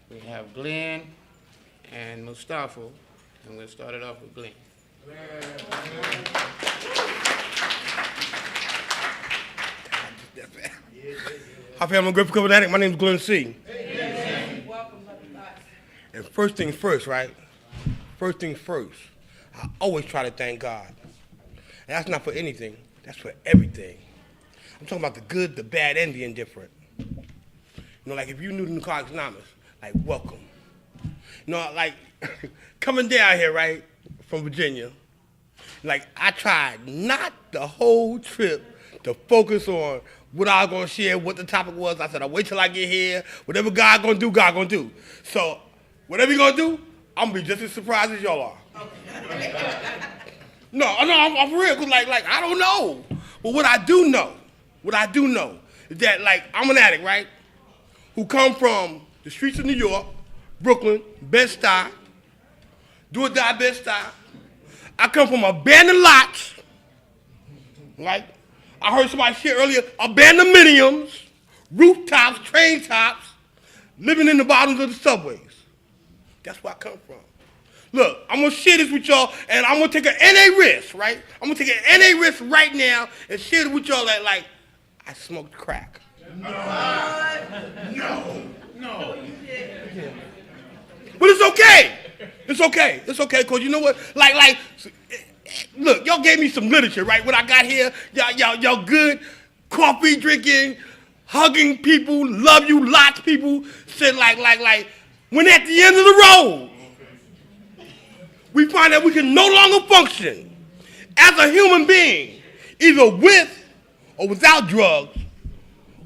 We have Glen and Mustafa, and we'll start it off with Glen. Hi, family. I'm grateful for that. My name is Glen C. And first things first, right? First things first. I always try to thank God. And that's not for anything. That's for everything. I'm talking about the good, the bad, and the indifferent. You know, like if you're new to Narcotics Anonymous, like welcome. You know, like coming down here, right, from Virginia, like I tried not the whole trip to focus on what I was going to share, what the topic was. I said, I'll wait till I get here. Whatever God going to do, God going to do. So whatever you're going to do, I'm going to be just as surprised as y'all are. No, I'm for real, because like, I don't know. But what I do know is that, like, I'm an addict, right, who come from the streets of New York, Brooklyn, Bed-Stuy, do-or-die Bed-Stuy. I come from abandoned lots, right? I heard somebody share earlier, abandoned miniums, rooftops, train tops, living in the bottoms of the subways. That's where I come from. Look, I'm going to share this with y'all, and I'm going to take an NA risk, right? I'm going to take an NA risk right now and share it with y'all that, like, I smoked crack. No. But it's okay. It's okay, because you know what? Like, look, y'all gave me some literature, right? When I got here, y'all good, coffee drinking, hugging people, love you lots people, said like, when at the end of the road, we find that we can no longer function as a human being, either with or without drugs.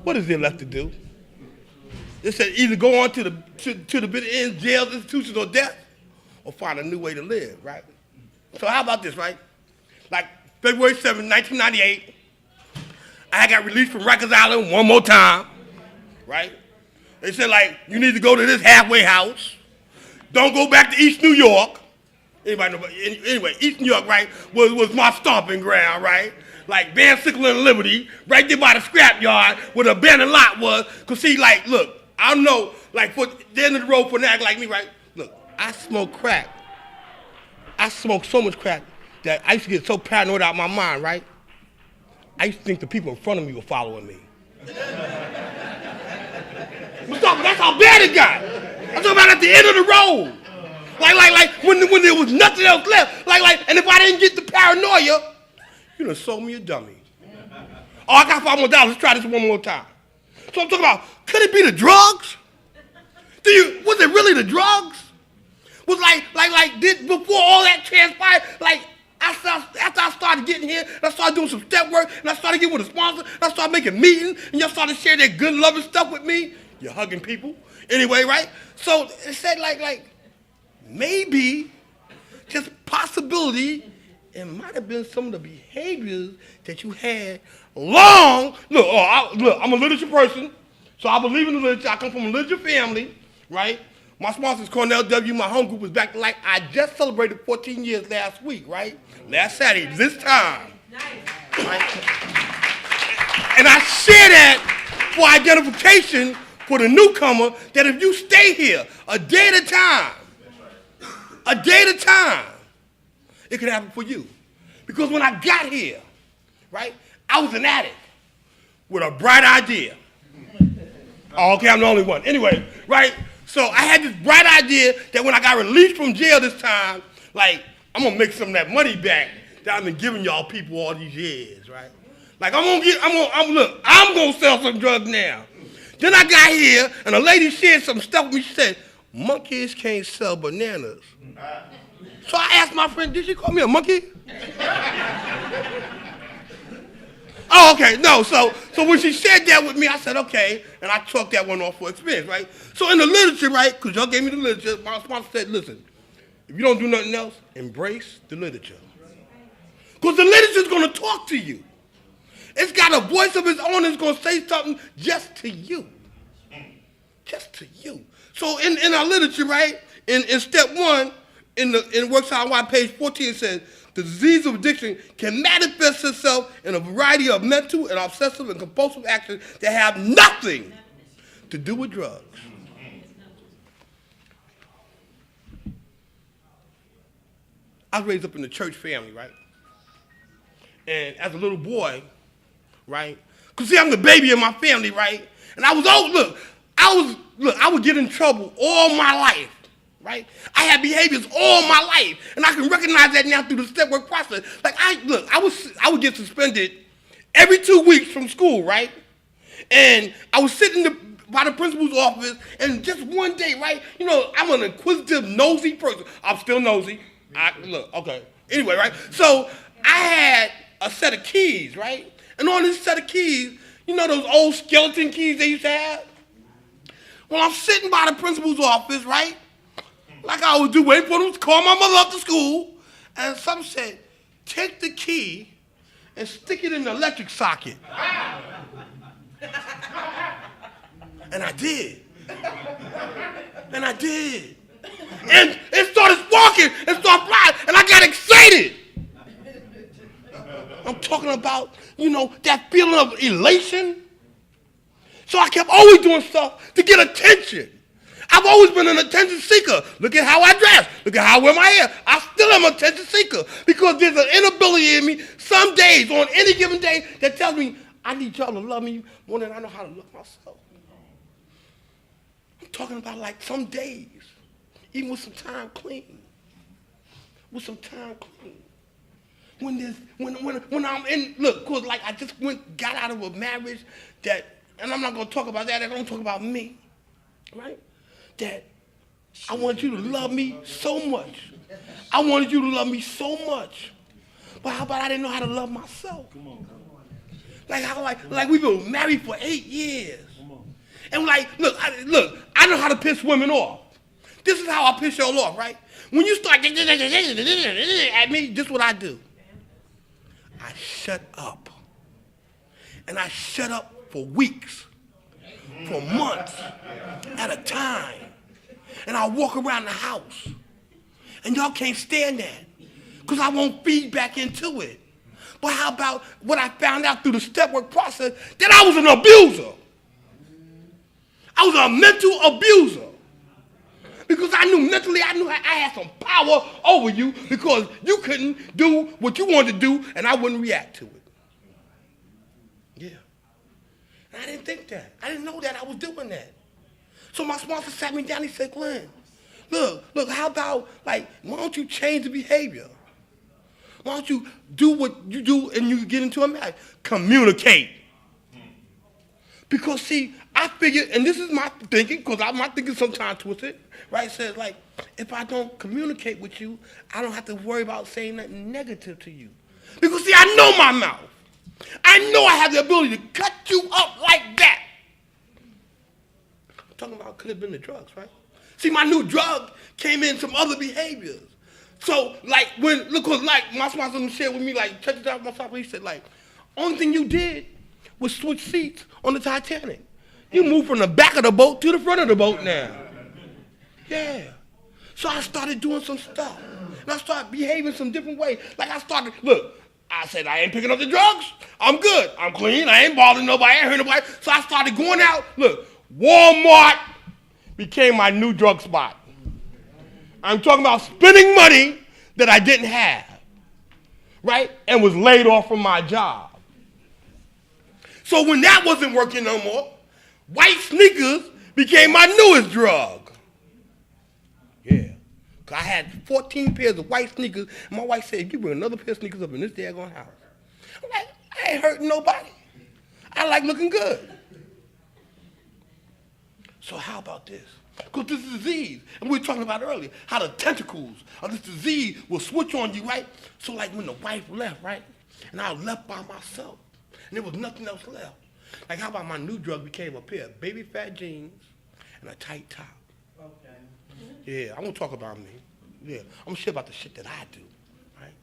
What is there left to do? It said either go on to the bitter end, jails, institutions, or death, or find a new way to live, right? So how about this, right? Like February 7, 1998, I got released from Rikers Island one more time, right? They said, like, you need to go to this halfway house. Don't go back to East New York. Anybody know? Anyway, East New York, right, was my stomping ground, right? Like Van Sickle and Liberty, right there by the scrapyard where the abandoned lot was. Because see, like, look, I don't know, like, for the end of the road for an act like me, right? Look, I smoke crack. I smoked so much crack that I used to get so paranoid out of my mind, right? I used to think the people in front of me were following me. Mustafa, that's how bad it got. I'm talking about at the end of the road. Like when there was nothing else left. And if I didn't get the paranoia, you done sold me a dummy. Oh, I got $5 more. Let's try this one more time. So I'm talking about, could it be the drugs? Was it really the drugs? Was before all that transpired, like, after I started getting here, and I started doing some step work, and I started getting with a sponsor, and I started making meetings, and y'all started sharing that good, loving stuff with me. You're hugging people. Anyway, right? So it said, like, maybe, just possibility, it might have been some of the behaviors that you had long. Look, I'm a literature person, so I believe in the literature. I come from a literature family, right? My sponsor is Cornell W. My home group is back to life. I just celebrated 14 years last week, right? Last Saturday, this time. Right? And I share that for identification for the newcomer, that if you stay here a day at a time, it could happen for you. Because when I got here, right, I was an addict with a bright idea. Oh, okay, I'm the only one. Anyway, right? So I had this bright idea that when I got released from jail this time, like, I'm going to make some of that money back that I've been giving y'all people all these years, right? Like, I'm going to sell some drugs now. Then I got here, and a lady shared some stuff with me. She said, monkeys can't sell bananas. So I asked my friend, did she call me a monkey? Oh, okay, no. So when she said that with me, I said, okay, and I chalked that one off for experience, right? So in the literature, right, because y'all gave me the literature, my sponsor said, listen, if you don't do nothing else, embrace the literature. Because the literature's going to talk to you. It's got a voice of its own. It's going to say something just to you. Just to you. So in our literature, right, in step 1, in Works Out Why, page 14, it says, the disease of addiction can manifest itself in a variety of mental and obsessive and compulsive actions that have nothing to do with drugs. I was raised up in the church family, right? And as a little boy, right? Because see, I'm the baby in my family, right? And I would get in trouble all my life, right? I had behaviors all my life, and I can recognize that now through the step work process. Like I would get suspended every 2 weeks from school, right? And I was sitting by the principal's office, and just one day, right? You know, I'm an inquisitive, nosy person. I'm still nosy. Okay. Anyway, right? So I had a set of keys, right? And on this set of keys, you know those old skeleton keys they used to have? Well, I'm sitting by the principal's office, right? Like I always do, waiting for them to call my mother up to school. And some said, take the key and stick it in the electric socket. And I did. And I did. And it started sparking and started flying, and I got excited. I'm talking about, you know, that feeling of elation. So I kept always doing stuff to get attention. I've always been an attention seeker. Look at how I dress. Look at how I wear my hair. I still am an attention seeker because there's an inability in me some days, on any given day, that tells me I need y'all to love me more than I know how to love myself. I'm talking about like some days, even with some time clean. With some time clean. When I'm in, look, cause like I just got out of a marriage that, and I'm not gonna talk about that, I don't talk about me, right? That I wanted you to love me so much. I wanted you to love me so much. But how about I didn't know how to love myself? Like we've been married for 8 years. And like, look, I know how to piss women off. This is how I piss y'all off, right? When you start at me, this is what I do. I shut up. And I shut up for weeks, for months at a time. And I walk around the house. And y'all can't stand that because I won't feed back into it. But how about what I found out through the step work process, that I was an abuser. I was a mental abuser. Because I knew mentally, I had some power over you because you couldn't do what you wanted to do and I wouldn't react to it. Yeah. And I didn't think that. I didn't know that I was doing that. So my sponsor sat me down and he said, Glen, look, how about, like, why don't you change the behavior? Why don't you do what you do and you get into a marriage? Communicate. Because, see, I figured, and this is my thinking, because my thinking sometimes twisted, right? It says, like, if I don't communicate with you, I don't have to worry about saying nothing negative to you. Because, see, I know my mouth. I know I have the ability to cut you up like that. I'm talking about could have been the drugs, right? See, my new drug came in some other behaviors. So, like, like, my sponsor shared with me, like, check this out, my sponsor, he said, like, only thing you did was switch seats on the Titanic. You moved from the back of the boat to the front of the boat now. Yeah. So I started doing some stuff. And I started behaving some different ways. Like I said, I ain't picking up the drugs. I'm good. I'm clean. I ain't bothering nobody. I ain't hurting nobody. So I started going out. Look, Walmart became my new drug spot. I'm talking about spending money that I didn't have, right? And was laid off from my job. So when that wasn't working no more, white sneakers became my newest drug. Yeah. Cause I had 14 pairs of white sneakers, and my wife said, if you bring another pair of sneakers up in this daggone house. I'm like, I ain't hurting nobody. I like looking good. So how about this? Because this is a disease, and we were talking about earlier, how the tentacles of this disease will switch on you, right? So like when the wife left, right? And I was left by myself, and there was nothing else left. Like how about my new drug became a pair of baby fat jeans and a tight top. Okay. Yeah, I'm gonna talk about me. Yeah, I'm gonna share about the shit that I do, right?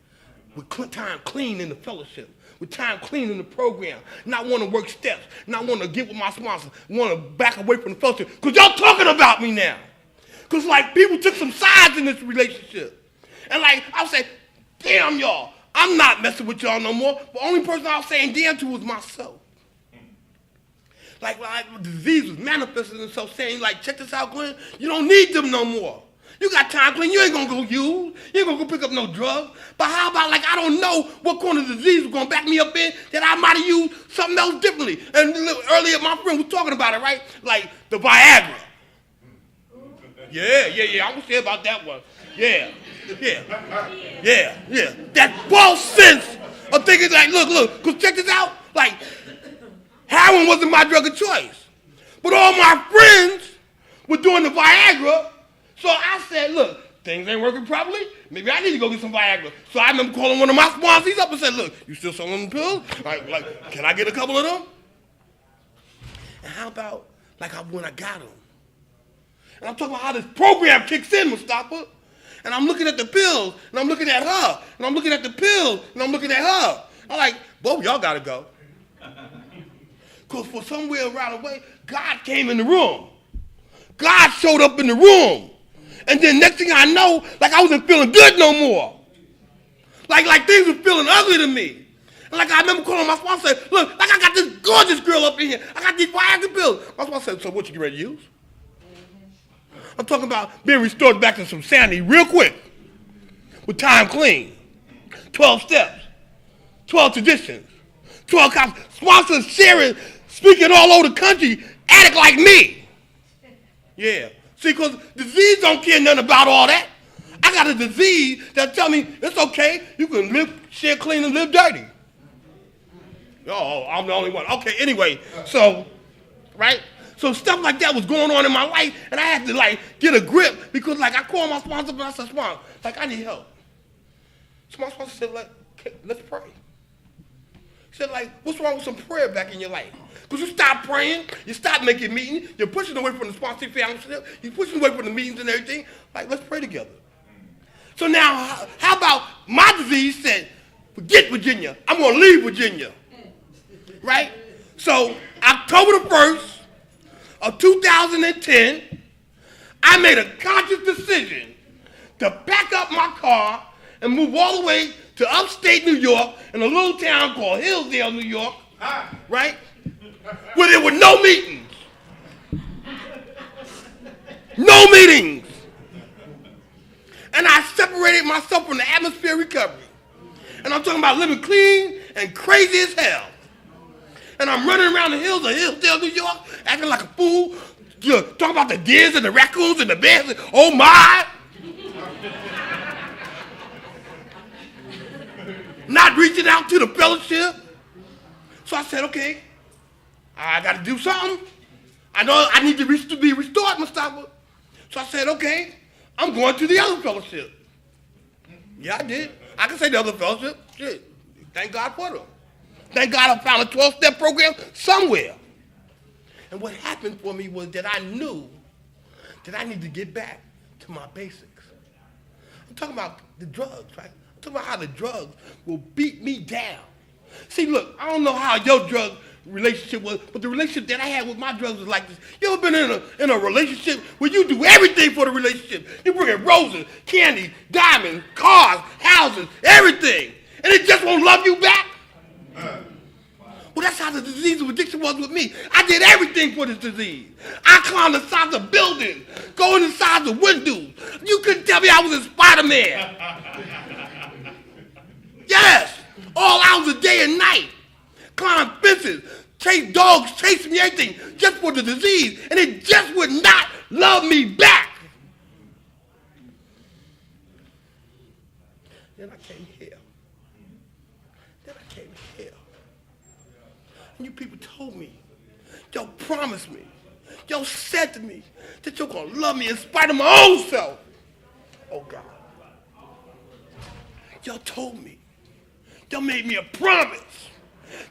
With time clean in the fellowship, with time clean in the program, not want to work steps, not want to get with my sponsor, want to back away from the fellowship, because y'all talking about me now. Because like people took some sides in this relationship. And like I would say, damn y'all, I'm not messing with y'all no more. The only person I was saying damn to was myself. Like the disease was manifesting itself saying, like, check this out, Glen, you don't need them no more. You got time clean, you ain't gonna go use, you ain't gonna go pick up no drugs. But how about like I don't know what kind of disease was gonna back me up in that I might have used something else differently. And earlier my friend was talking about it, right? Like the Viagra. Yeah, I'm gonna say about that one. Yeah. That false sense of thinking like, look, cause check this out, like heroin wasn't my drug of choice. But all my friends were doing the Viagra. So I said, look, things ain't working properly. Maybe I need to go get some Viagra. So I remember calling one of my sponsees up and said, look, you still selling them pills? Like, can I get a couple of them? And how about, like, when I got them? And I'm talking about how this program kicks in, Mustafa. And I'm looking at the pills, and I'm looking at her, and I'm looking at the pills, and I'm looking at her. I'm like, both y'all gotta go. Because for somewhere around the way, God came in the room. God showed up in the room. And then next thing I know, like I wasn't feeling good no more. Like things were feeling ugly to me. And like I remember calling my sponsor and said, look, like I got this gorgeous girl up in here. I got these Viagra pills. My sponsor said, so what you get ready to use? I'm talking about being restored back to some sanity real quick. With time clean. 12 steps. 12 traditions. 12 cops. Sponsors sharing, speaking all over the country, addict like me. Yeah. See, because disease don't care nothing about all that. I got a disease that tell me it's okay. You can live, share clean and live dirty. Oh, I'm the only one. Okay, anyway. So, right? So stuff like that was going on in my life, and I had to, like, get a grip because, like, I called my sponsor and I said, sponsor, like, I need help. So my sponsor said, like, okay, let's pray. He said, like, what's wrong with some prayer back in your life? Because you stop praying, you stop making meetings, you're pushing away from the sponsorship fellowship, you're pushing away from the meetings and everything. Like, let's pray together. So now, how about my disease said, forget Virginia, I'm going to leave Virginia. Right? So, October the 1st of 2010, I made a conscious decision to pack up my car and move all the way to upstate New York in a little town called Hillsdale, New York, right? Where there were no meetings. No meetings. And I separated myself from the atmosphere of recovery. And I'm talking about living clean and crazy as hell. And I'm running around the hills of Hillsdale, New York, acting like a fool, talking about the deers and the raccoons and the bears. Oh my! Not reaching out to the fellowship. So I said, okay, I got to do something. I know I need to be restored, Mustafa. So I said, okay, I'm going to the other fellowship. Yeah, I did. I can say the other fellowship. Shit, thank God for them. Thank God I found a 12-step program somewhere. And what happened for me was that I knew that I need to get back to my basics. I'm talking about the drugs, right? I'm talking about how the drugs will beat me down. See, look, I don't know how your drug relationship was, but the relationship that I had with my drugs was like this. You ever been in a relationship where you do everything for the relationship? You bring in roses, candy, diamonds, cars, houses, everything, and it just won't love you back? Well, that's how the disease of addiction was with me. I did everything for this disease. I climbed the sides of buildings, going inside the windows. You couldn't tell me I was a Spider-Man. Yes, all hours of day and night. Climb fences, chase dogs, chase me, everything, just for the disease. And it just would not love me back. Then I came here. And you people told me, y'all promised me, y'all said to me that you're going to love me in spite of my own self. Oh, God. Y'all told me. Y'all made me a promise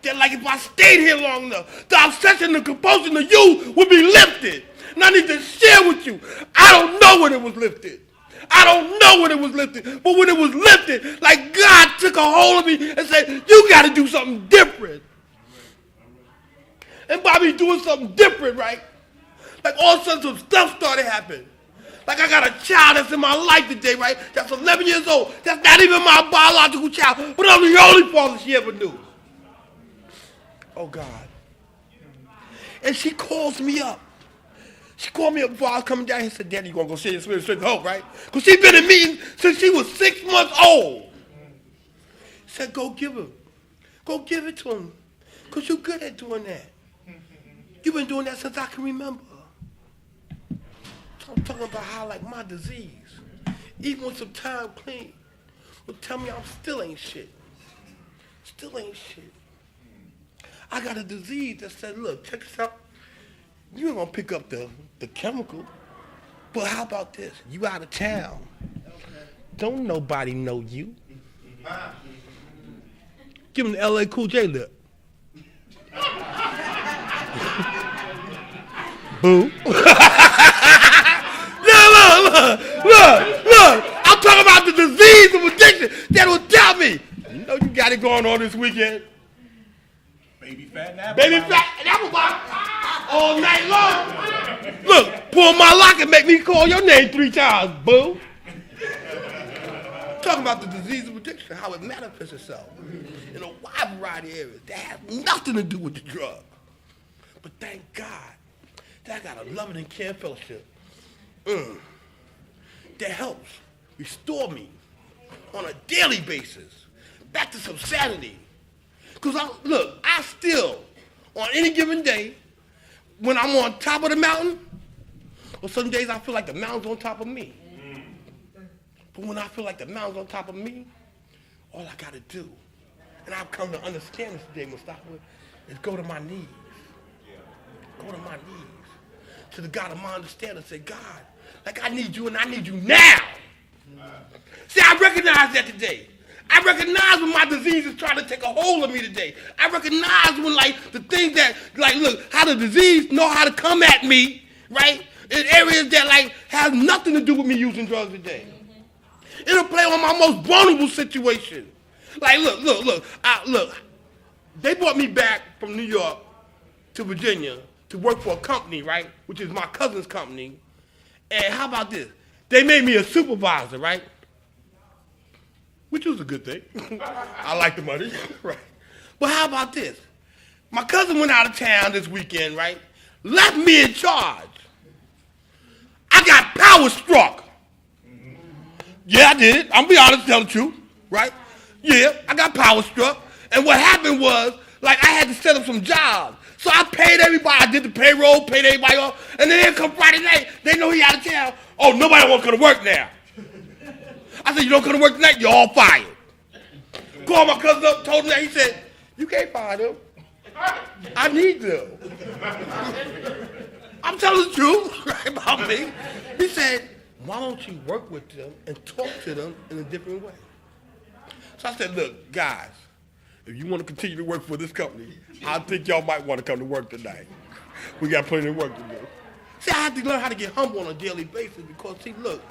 that, like, if I stayed here long enough, the obsession and compulsion of you would be lifted. And I need to share with you. I don't know when it was lifted. I don't know when it was lifted. But when it was lifted, like God took a hold of me and said, you got to do something different. And by me doing something different, right? Like all of a sudden some stuff started happening. Like I got a child that's in my life today, right? That's 11 years old. That's not even my biological child, but I'm the only father she ever knew. Oh, God. And she calls me up. She called me up before I was coming down here and said, Daddy, you going to go share your spirit strength and hope, right? Because she's been in meetings since she was 6 months old. Said, go give him. Go give it to him. Because you're good at doing that. You've been doing that since I can remember. So I'm talking about how, like, my disease, even with some time clean, will tell me I'm still ain't shit. Still ain't shit. I got a disease that said, look, check this out. You ain't gonna pick up the chemical. But how about this? You out of town. Don't nobody know you. Give him the LA Cool J lip. Boo. Look. I'm talking about the disease of addiction that will tell me. You know you got it going on this weekend. Baby fat and apple Baby bottom. fat and apple bottom all night long. Look, pull my lock and make me call your name 3 times, boo. Talking about the disease of addiction, how it manifests itself in a wide variety of areas that has nothing to do with the drug. But thank God that I got a loving and caring fellowship that helps restore me on a daily basis back to some sanity. Because I still, on any given day, when I'm on top of the mountain, or some days I feel like the mountain's on top of me. But when I feel like the mountain's on top of me, all I got to do, and I've come to understand this today, Mustafa, is go to my knees. Go to my knees. To the God of my understanding, say, God, like I need you and I need you now. See, I recognize that today. I recognize when my disease is trying to take a hold of me today. I recognize when, like, the things that, like, look, how the disease know how to come at me, right, in areas that, like, have nothing to do with me using drugs today. It'll play on my most vulnerable situation. Like, look. They brought me back from New York to Virginia to work for a company, right, which is my cousin's company. And how about this? They made me a supervisor, right? Which was a good thing. I like the money, right? But how about this? My cousin went out of town this weekend, right? Left me in charge. I got power struck. Yeah, I did. I'm gonna be honest, tell the truth, right? Yeah, I got power struck. And what happened was, like, I had to set up some jobs. So I paid everybody. I did the payroll, paid everybody off. And then come Friday night, they know he out of town. Oh, nobody wants to come to work now. I said, you don't come to work tonight, you're all fired. Called my cousin up, told him that. He said, you can't fire them. I need them. I'm telling the truth right, about me. He said, why don't you work with them and talk to them in a different way? So I said, look, guys, if you want to continue to work for this company, I think y'all might want to come to work tonight. We got plenty of work to do. See, I had to learn how to get humble on a daily basis because, see, look,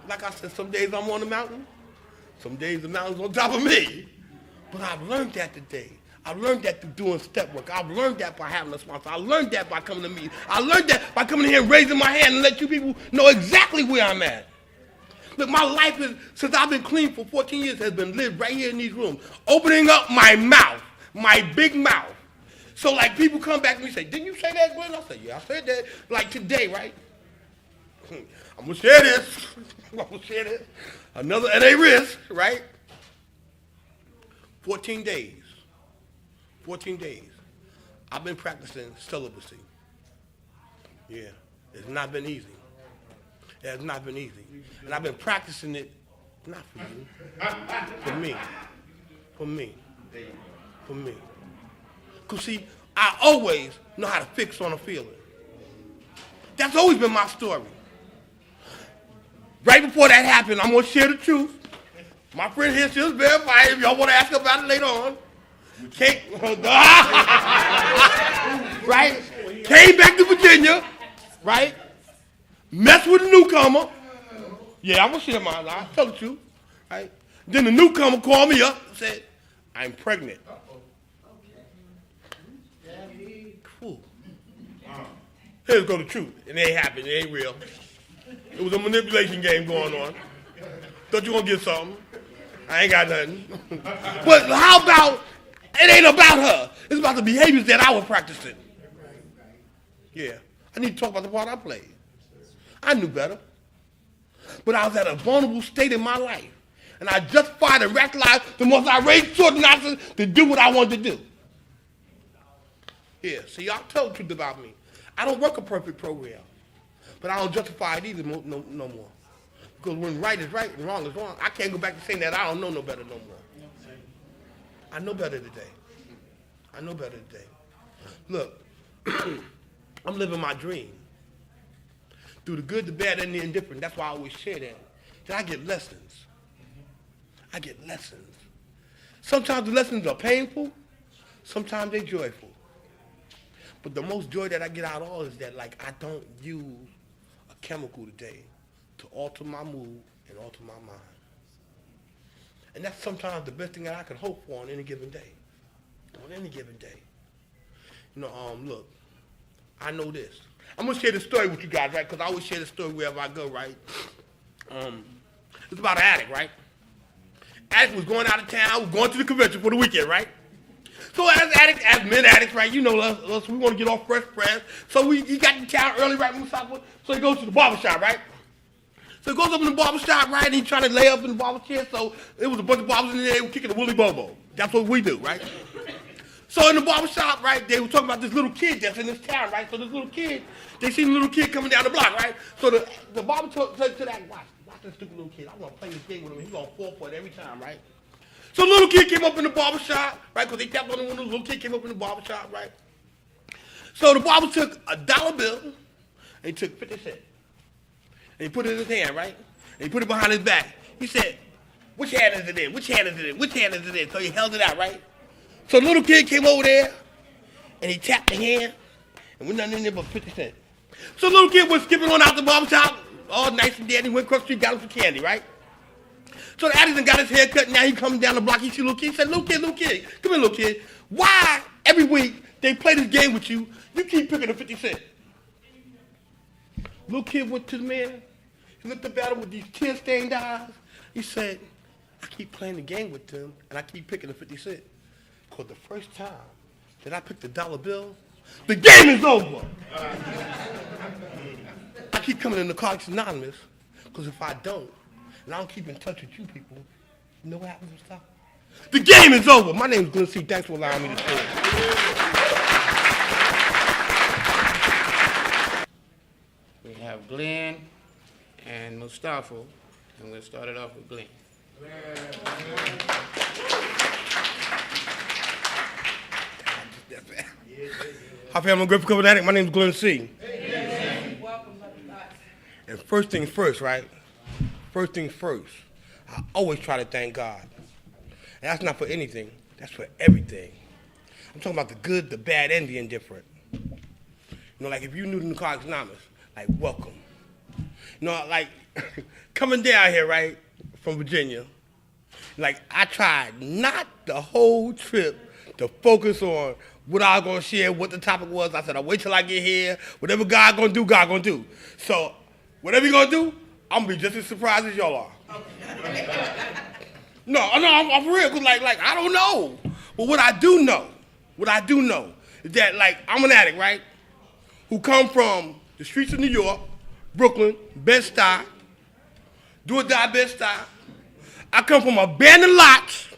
like I said, some days I'm on the mountain, some days the mountain's on top of me. But I've learned that today. I've learned that through doing step work. I've learned that by having a sponsor. I learned that by coming to meetings. I learned that by coming here and raising my hand and let you people know exactly where I'm at. Look, my life is, since I've been clean for 14 years, has been lived right here in these rooms, opening up my mouth, my big mouth. So, like, people come back to me and say, didn't you say that, Glen? I say, yeah, I said that, like, today, right? I'm going to share this. I'm going to share this. Another NA risk, right? 14 days. 14 days. I've been practicing celibacy. Yeah, it's not been easy. It has not been easy. And I've been practicing it, not for you, for me. For me. For me. Because, see, I always know how to fix on a feeling. That's always been my story. Right before that happened, I'm going to share the truth. My friend here, she'll verify if y'all want to ask about it later on. Right? Came back to Virginia, right? Messed with a newcomer. Yeah, I'm going to share my life. Tell the truth. Right? Then the newcomer called me up and said, I'm pregnant. Cool. Here's go the truth. It ain't happened. It ain't real. It was a manipulation game going on. Thought you were going to get something. I ain't got nothing. But how about, it ain't about her. It's about the behaviors that I was practicing. Yeah. I need to talk about the part I played. I knew better. But I was at a vulnerable state in my life. And I justified and rationalized the most outrageous sort of nonsense to do what I wanted to do. Yeah, see, y'all tell the truth about me. I don't work a perfect program. But I don't justify it either no more. Because when right is right and wrong is wrong, I can't go back to saying that I don't know no better no more. I know better today. I know better today. Look, I'm living my dream. Through the good, the bad, and the indifferent. That's why I always share that. That I get lessons. I get lessons. Sometimes the lessons are painful. Sometimes they're joyful. But the most joy that I get out of all is that, like, I don't use a chemical today to alter my mood and alter my mind. And that's sometimes the best thing that I can hope for on any given day. On any given day. You know, look, I know this. I'm going to share this story with you guys, right? Because I always share this story wherever I go, right? It's about an addict, right? Addict was going out of town, was going to the convention for the weekend, right? So as addicts, as men addicts, right, you know us, we want to get off fresh press. So he got to town early, right, so he goes to the barbershop, right? So he goes up in the barbershop, right, and he's trying to lay up in the barber chair. So it was a bunch of barbers in there, they were kicking a Willy Bobo. That's what we do, right? So in the barbershop, right, they were talking about this little kid that's in this town, right? So this little kid, they see the little kid coming down the block, right? So the barber said to that, watch this stupid little kid. I'm going to play this game with him. He's going to fall for it every time, right? So the little kid came up in the barbershop, right? Because they tapped on the window. The little kid came up in the barbershop, right? So the barber took a dollar bill, and he took 50 cents. And he put it in his hand, right? And he put it behind his back. He said, which hand is it in? Which hand is it in? Which hand is it in? So he held it out, right? So the little kid came over there, and he tapped the hand, and we're nothing in there but 50 cents. So the little kid was skipping on out the barbershop, all nice and dandy, went across the street, got him some candy, right? So the addict got his hair cut, now he coming down the block, he see little kid, he said, little kid, come here, little kid. Why every week they play this game with you, you keep picking the 50 cents? Little kid went to the man, he looked up at him with these tear-stained eyes. He said, I keep playing the game with them, and I keep picking the 50 cents. Because the first time that I picked the dollar bill, the game is over. I keep coming to Narcotics Anonymous, because if I don't, and I don't keep in touch with you people, you know what happens with stuff? The game is over. My name is Glen. Thanks for allowing me to share. We have Glen and Mustafa, and we'll start it off with Glen. Hi, family. I'm grateful for coming. My name is Glen C. And first things first, right? First things first. I always try to thank God. And that's not for anything. That's for everything. I'm talking about the good, the bad, and the indifferent. You know, like if you knew the Narcotics Anonymous, like welcome. You know, like coming down here, right, from Virginia, like I tried not the whole trip to focus on what I was going to share, what the topic was. I said, I'll wait till I get here. Whatever God going to do, God going to do. So whatever you're going to do, I'm going to be just as surprised as y'all are. No, I'm for real. Cause like, I don't know. But what I do know is that, like, I'm an addict, right? Who come from the streets of New York, Brooklyn, Bed-Stuy, do-or-die Bed-Stuy. I come from abandoned lots,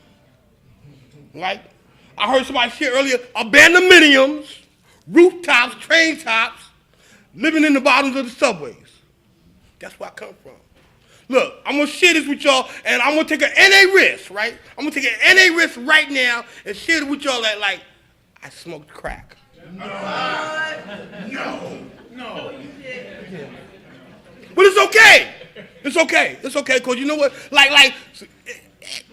right? I heard somebody say earlier, abandonments, rooftops, train tops, living in the bottoms of the subways. That's where I come from. Look, I'm going to share this with y'all, and I'm going to take an NA risk, right? I'm going to take an NA risk right now and share it with y'all that, like, I smoked crack. No. But it's okay. It's okay, because you know what? Like,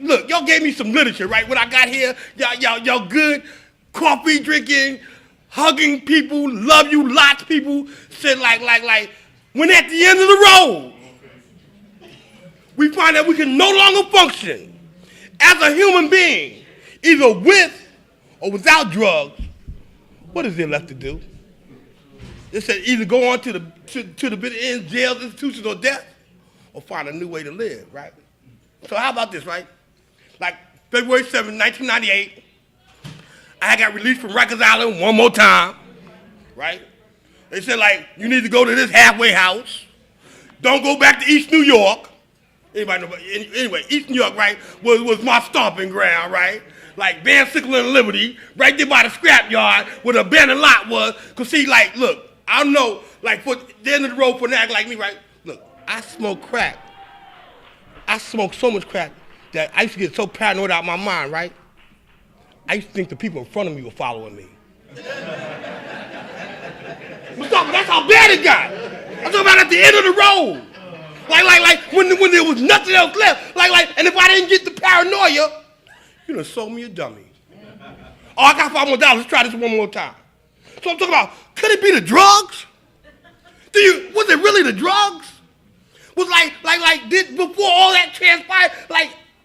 look, y'all gave me some literature, right? When I got here, y'all good, coffee drinking, hugging people, love you lots people, said like, when at the end of the road, we find that we can no longer function as a human being, either with or without drugs, what is there left to do? It said either go on to the bitter end, jails, institutions, or death, or find a new way to live, right? So how about this, right? Like February 7, 1998, I got released from Rikers Island one more time, right? They said, like, you need to go to this halfway house. Don't go back to East New York. Anybody know? Anyway, East New York, right, was my stomping ground, right? Like Van Sickle and Liberty, right there by the scrapyard where the abandoned lot was. Because see, like, look, I don't know, like, for the end of the road for an act like me, right? Look, I smoke crack. I smoked so much crack that I used to get so paranoid out of my mind, right? I used to think the people in front of me were following me. Mustafa, that's how bad it got. I'm talking about at the end of the road. Like when there was nothing else left. And if I didn't get the paranoia, you done sold me a dummy. Oh, I got $5 more. Let's try this one more time. So I'm talking about, could it be the drugs? Was it really the drugs? Was before all that transpired,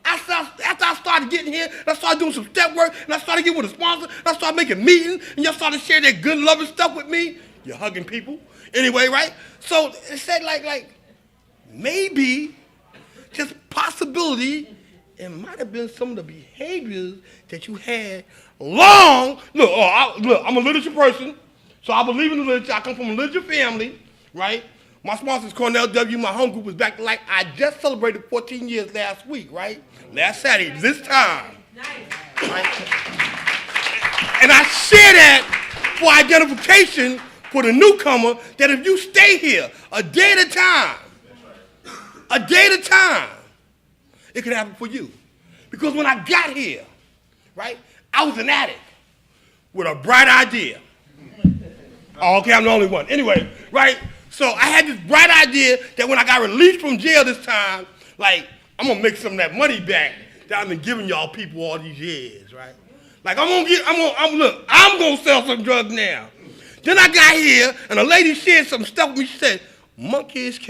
after I started getting here, and I started doing some step work, and I started getting with a sponsor, and I started making meetings, and y'all started sharing that good loving stuff with me. You're hugging people. Anyway, right? So it said maybe, just possibility, it might have been some of the behaviors that you had long. Look, I'm a literature person, so I believe in the literature. I come from a literature family, right? My sponsor is Cornell W. My home group was back, I just celebrated 14 years last week, right? Last Saturday, this time. Nice. Right? And I share that for identification for the newcomer, that if you stay here a day at a time, it can happen for you. Because when I got here, right, I was an addict with a bright idea. Oh, okay, I'm the only one. Anyway, right, so I had this bright idea that when I got released from jail this time, I'm going to make some of that money back that I've been giving y'all people all these years, right? I'm going to sell some drugs now. Then I got here, and a lady shared some stuff with me. She said, monkeys can't